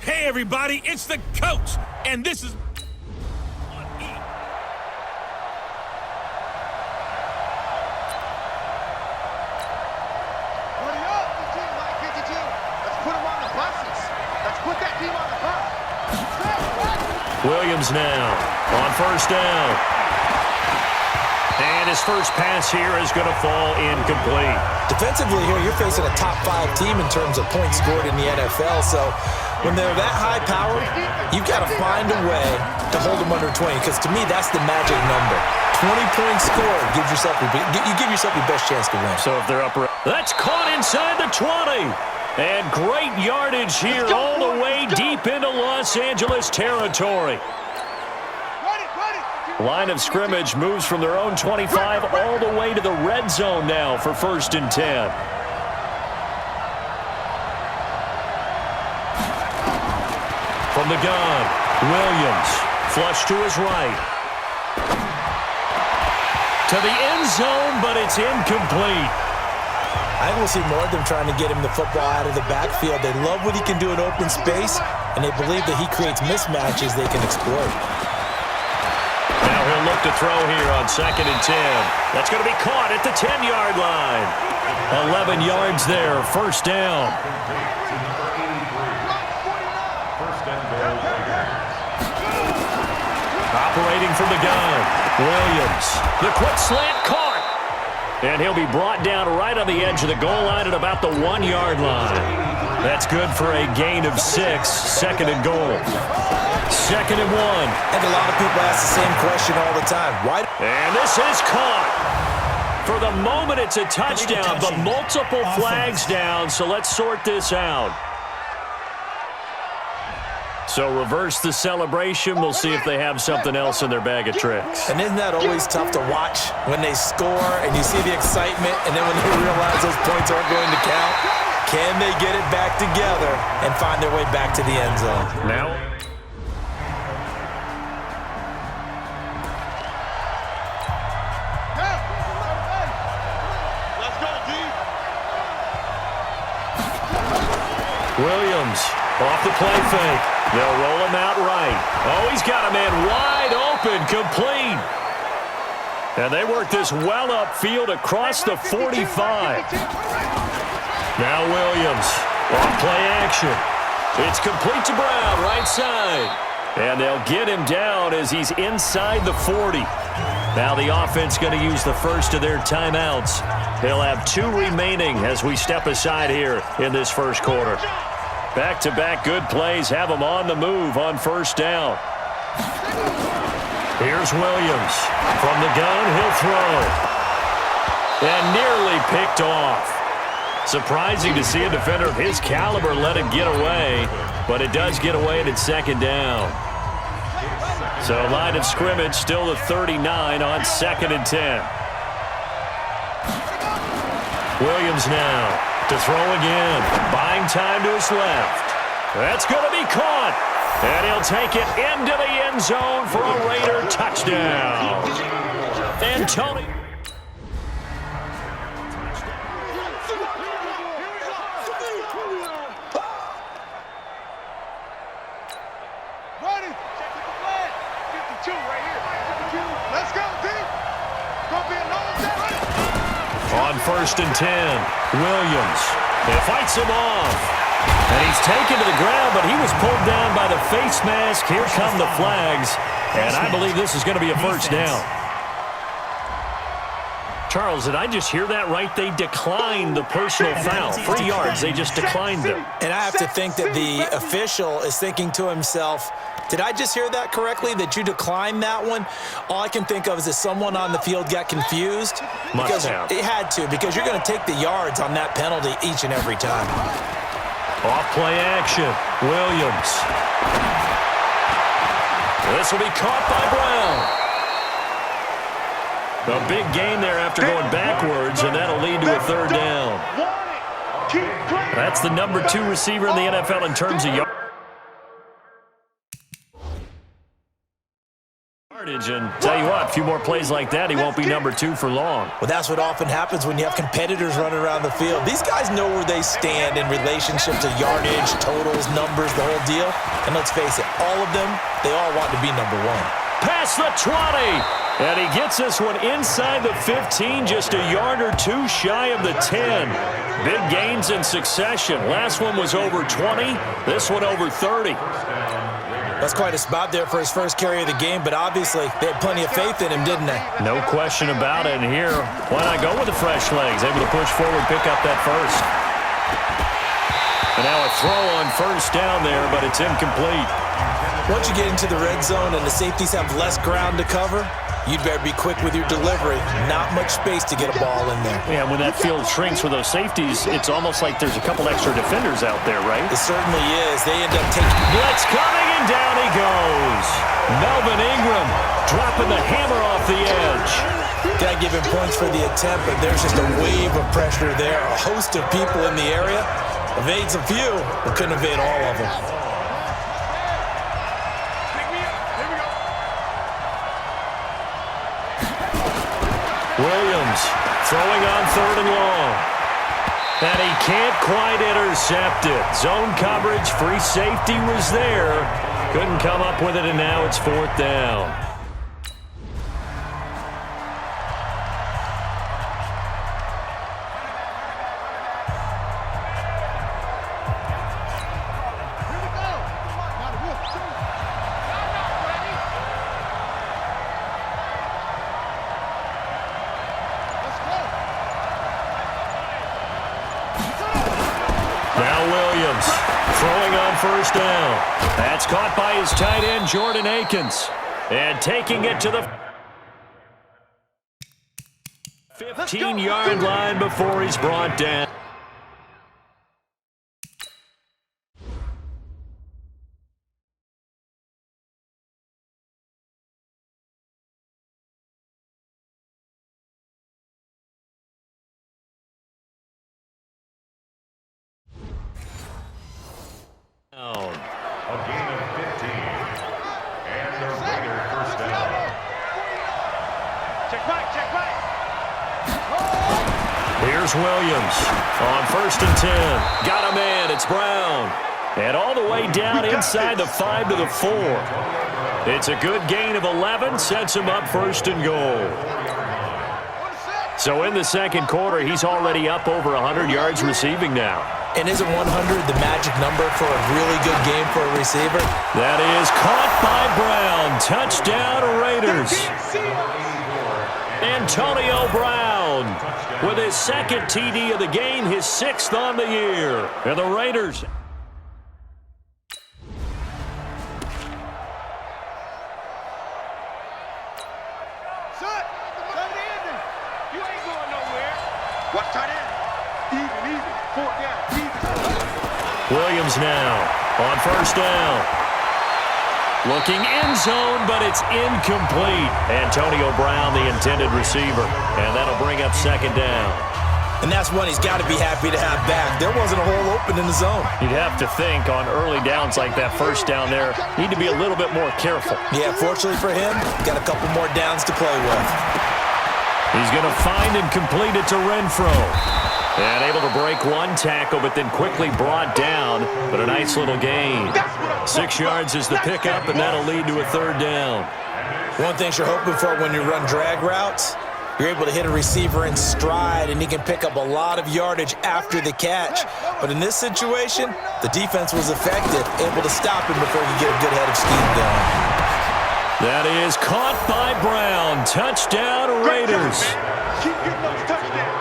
Hey, everybody, it's the coach, and this is on E. Buddy up, the team like 52. Let's put them on the buses. Let's put that team on the bus. Williams now on first down. And his first pass here is going to fall incomplete. Defensively here, you're facing a top 5 team in terms of points scored in the NFL. So when they're that high powered, you've got to find a way to hold them under 20. Because to me, that's the magic number. 20 points scored gives yourself you give yourself your best chance to win. So if they're up, that's caught inside the 20. And great yardage here all the way deep into Los Angeles territory. Line of scrimmage moves from their own 25 all the way to the red zone now for 1st and 10. From the gun, Williams, flush to his right. To the end zone, but it's incomplete. I think we'll see more of them trying to get him the football out of the backfield. They love what he can do in open space, and they believe that he creates mismatches they can exploit. Now he'll look to throw here on 2nd and 10. That's going to be caught at the 10-yard line. 11 yards there, 1st down. Operating from the gun, Williams. The quick slant caught. And he'll be brought down right on the edge of the goal line at about the 1-yard line. That's good for a gain of 6, 2nd and goal. 2nd and 1. And a lot of people ask the same question all the time. Why? And this is caught. For the moment, it's a touchdown, but multiple flags down, so let's sort this out. So reverse the celebration. We'll see if they have something else in their bag of tricks. And isn't that always tough to watch when they score and you see the excitement, and then when they realize those points aren't going to count? Can they get it back together and find their way back to the end zone? Now, Let's go, D. Williams off the play fake. They'll roll him out right. Oh, he's got a man wide open, complete. And they work this well upfield across the 45. Now Williams off play action. It's complete to Brown, right side. And they'll get him down as he's inside the 40. Now the offense going to use the first of their timeouts. They'll have 2 remaining as we step aside here in this first quarter. Back-to-back good plays have them on the move on 1st down. Here's Williams. From the gun, he'll throw. And nearly picked off. Surprising to see a defender of his caliber let it get away, but it does get away and it's 2nd down. So line of scrimmage still the 39 on 2nd and 10. Williams now to throw again. Buying time to his left. That's going to be caught. And he'll take it into the end zone for a Raider touchdown. And Tony. Ready? Check the flag. 52 right here. 52. Let's go, D. Gonna be a no-set. On 1st and 10, Williams. He fights him off. And he's taken to the ground, but he was pulled down by the face mask. Here come the flags. And I believe this is going to be a 1st down. Charles, did I just hear that right? They declined the personal foul. 3 yards, they just declined them. And I have to think that the official is thinking to himself, did I just hear that correctly, that you declined that one? All I can think of is that someone on the field got confused. Must have. It had to, because you're going to take the yards on that penalty each and every time. Off play action, Williams. This will be caught by Brown. A big gain there after going backwards, and that'll lead to a 3rd down. That's the number 2 receiver in the NFL in terms of yards. And tell you what, a few more plays like that, he won't be number 2 for long. Well, that's what often happens when you have competitors running around the field. These guys know where they stand in relationship to yardage, totals, numbers, the whole deal. And let's face it, all of them, they all want to be number 1. Past the 20. And he gets this one inside the 15, just a yard or 2 shy of the 10. Big gains in succession. Last one was over 20. This one over 30. That's quite a spot there for his first carry of the game, but obviously they had plenty of faith in him, didn't they? No question about it. And here, why not go with the fresh legs? Able to push forward, pick up that first. And now a throw on first down there, but it's incomplete. Once you get into the red zone and the safeties have less ground to cover, you'd better be quick with your delivery. Not much space to get a ball in there. Yeah, when that field shrinks with those safeties, it's almost like there's a couple extra defenders out there, right? It certainly is. They end up taking... Blitz coming, and down he goes. Melvin Ingram dropping the hammer off the edge. Got to give him points for the attempt, but there's just a wave of pressure there. A host of people in the area. Evades a few, but couldn't evade all of them. Williams throwing on 3rd and long. And he can't quite intercept it. Zone coverage, free safety was there. Couldn't come up with it, and now it's 4th down. Throwing on first down. That's caught by his tight end, Jordan Akins. And taking it to the 15-yard line before he's brought down. A gain of 15. And the Raider first down. Check back. Here's Williams on 1st and 10. Got a man. It's Brown. And all the way down inside the 5 to the 4. It's a good gain of 11. Sets him up 1st and goal. So in the second quarter, he's already up over 100 yards receiving now. And isn't 100 the magic number for a really good game for a receiver? That is caught by Brown. Touchdown, Raiders. Antonio Brown with his 2nd TD of the game, his 6th on the year. And the Raiders... Watch tight end. Even. 4th down. Williams now on 1st down. Looking end zone, but it's incomplete. Antonio Brown, the intended receiver. And that'll bring up 2nd down. And that's one he's got to be happy to have back. There wasn't a hole open in the zone. You'd have to think on early downs like that 1st down there, need to be a little bit more careful. Yeah, fortunately for him, got a couple more downs to play with. He's going to find and complete it to Renfro. And able to break one tackle, but then quickly brought down. But a nice little gain. 6 yards is the pickup, and that'll lead to a 3rd down. One thing you're hoping for when you run drag routes, you're able to hit a receiver in stride, and he can pick up a lot of yardage after the catch. But in this situation, the defense was effective, able to stop him before he could get a good head of steam going. That is caught by Brown. Touchdown, Raiders.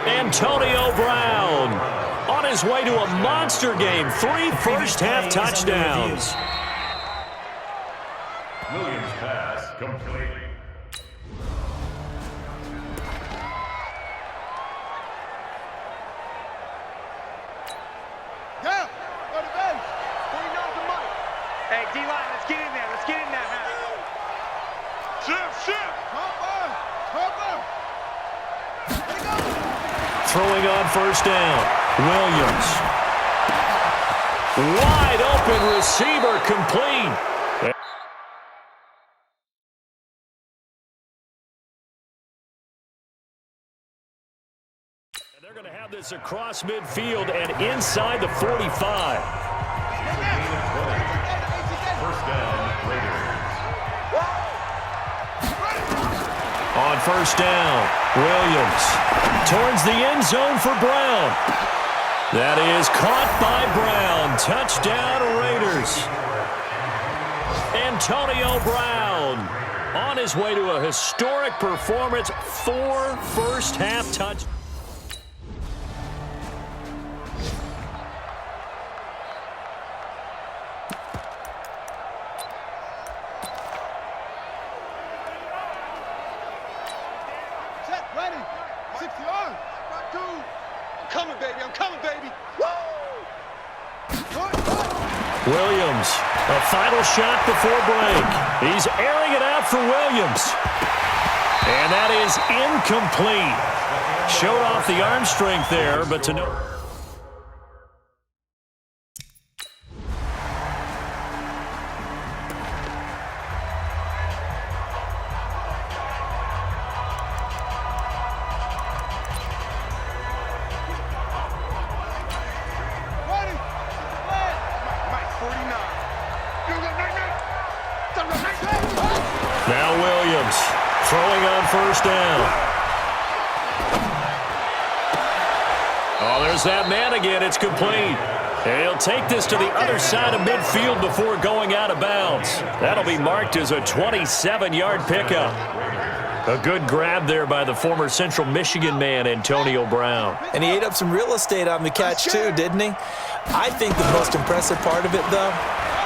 Antonio Brown on his way to a monster game. 3 first-half touchdowns. Williams pass complete. Yeah, go to base. 49 to Mike. Hey, D-line, let's get in there. Let's get in there, man. Shift. Hopper. Throwing on 1st down. Williams. Wide open receiver complete. They're going to have this across midfield and inside the 45. First down, Raiders. On first down, Williams towards the end zone for Brown. That is caught by Brown. Touchdown, Raiders. Antonio Brown on his way to a historic performance. 4 first-half touchdowns. Ready. 60 yards. Dude. I'm coming, baby. I'm coming, baby. Woo! Williams, a final shot before break. He's airing it out for Williams. And that is incomplete. Showed off the arm strength there, but to no... Now Williams throwing on first down. Oh, there's that man again. It's complete. And he'll take this to the other side of midfield before going out of bounds. That'll be marked as a 27-yard pickup. A good grab there by the former Central Michigan man, Antonio Brown. And he ate up some real estate on the catch too, didn't he? I think the most impressive part of it, though,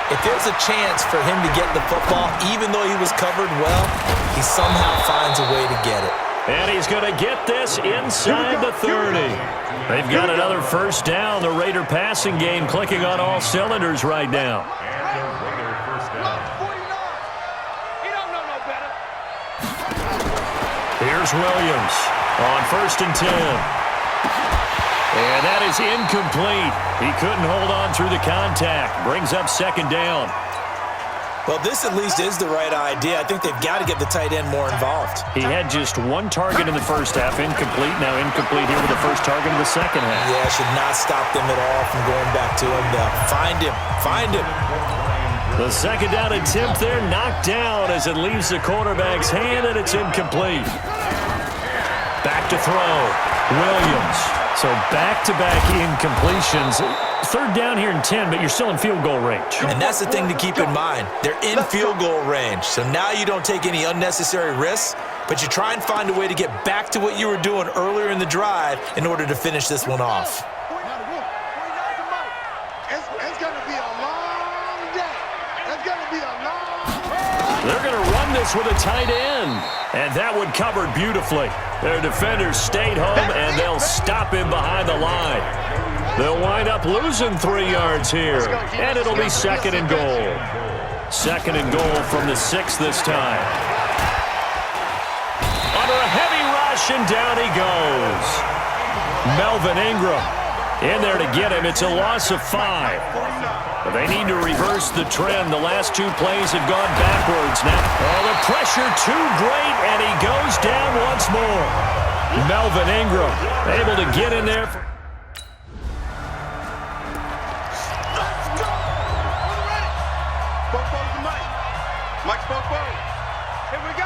if there's a chance for him to get the football, even though he was covered well, he somehow finds a way to get it. And he's going to get this inside the 30. They've got another first down. The Raider passing game clicking on all cylinders right now. And the Raider first down. He don't know no better. Here's Williams on first and 10. And that is incomplete. He couldn't hold on through the contact. Brings up second down. Well, this at least is the right idea. I think they've got to get the tight end more involved. He had just one target in the first half, incomplete. Now incomplete here with the first target of the second half. Yeah, should not stop them at all from going back to him. Find him. Find him. The second down attempt there knocked down as it leaves the quarterback's hand, and it's incomplete. Back to throw. Williams. So back-to-back incompletions. Third down here and 10, but you're still in field goal range. And that's the thing to keep in mind. They're in field goal range. So now you don't take any unnecessary risks, but you try and find a way to get back to what you were doing earlier in the drive in order to finish this one off. It's going to be a long day. It's going to be a long day. They're going to run this with a tight end. And that one covered beautifully. Their defenders stayed home, and they'll stop him behind the line. They'll wind up losing 3 yards here, and it'll be second and goal. Second and goal from the 6 this time. Under a heavy rush, and down he goes. Melvin Ingram in there to get him. It's a loss of 5. But they need to reverse the trend. The last 2 plays have gone backwards now. Oh, the pressure too great, and he goes down once more. Melvin Ingram able to get in there. Mike's both. Here we go.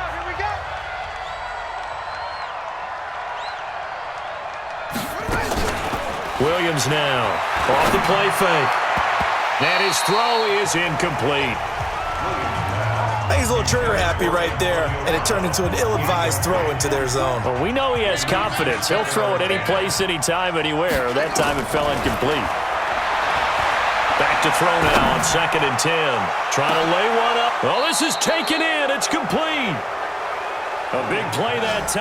Williams now off the play fake. And his throw is incomplete. I think he's a little trigger happy right there, and it turned into an ill-advised throw into their zone. Well, we know he has confidence. He'll throw it any place, anytime, anywhere. That time it fell incomplete. Back to throw now on second and 10. Trying to lay one up. Oh, this is taken in. It's complete. A big play that time.